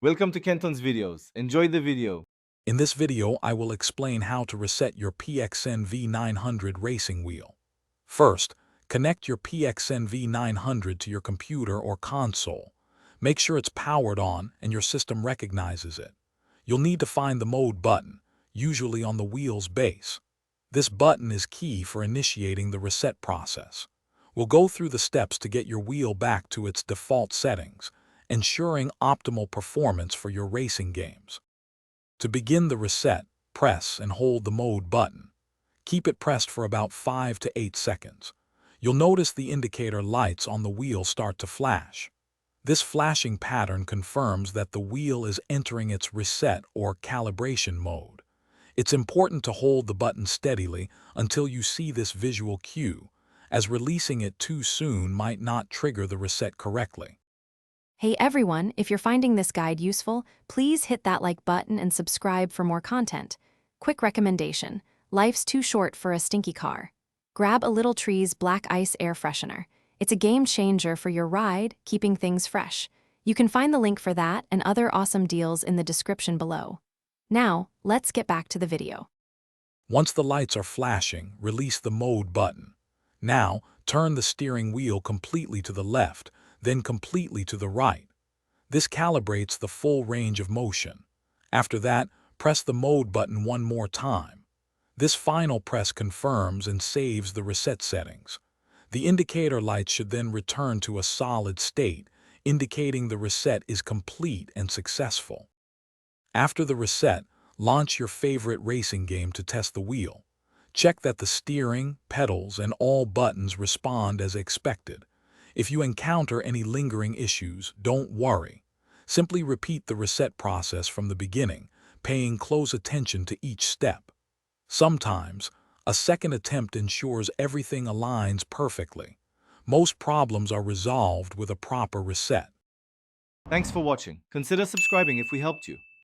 Welcome to Kenton's videos. Enjoy the video. In this video, I will explain how to reset your PXN V900 racing wheel. First, connect your PXN V900 to your computer or console. Make sure it's powered on and your system recognizes it. You'll need to find the mode button, usually on the wheel's base. This button is key for initiating the reset process. We'll go through the steps to get your wheel back to its default settings, ensuring optimal performance for your racing games. To begin the reset, press and hold the mode button. Keep it pressed for about 5 to 8 seconds. You'll notice the indicator lights on the wheel start to flash. This flashing pattern confirms that the wheel is entering its reset or calibration mode. It's important to hold the button steadily until you see this visual cue, as releasing it too soon might not trigger the reset correctly. Hey everyone, if you're finding this guide useful, please hit that like button and subscribe for more content. Quick recommendation: life's too short for a stinky car. Grab a Little Tree's Black Ice Air Freshener. It's a game changer for your ride, keeping things fresh. You can find the link for that and other awesome deals in the description below. Now, let's get back to the video. Once the lights are flashing, release the mode button. Now, turn the steering wheel completely to the left, then completely to the right. This calibrates the full range of motion. After that, press the mode button one more time. This final press confirms and saves the reset settings. The indicator lights should then return to a solid state, indicating the reset is complete and successful. After the reset, launch your favorite racing game to test the wheel. Check that the steering, pedals, and all buttons respond as expected. If you encounter any lingering issues, don't worry. Simply repeat the reset process from the beginning, paying close attention to each step. Sometimes, a second attempt ensures everything aligns perfectly. Most problems are resolved with a proper reset. Thanks for watching. Consider subscribing if we helped you.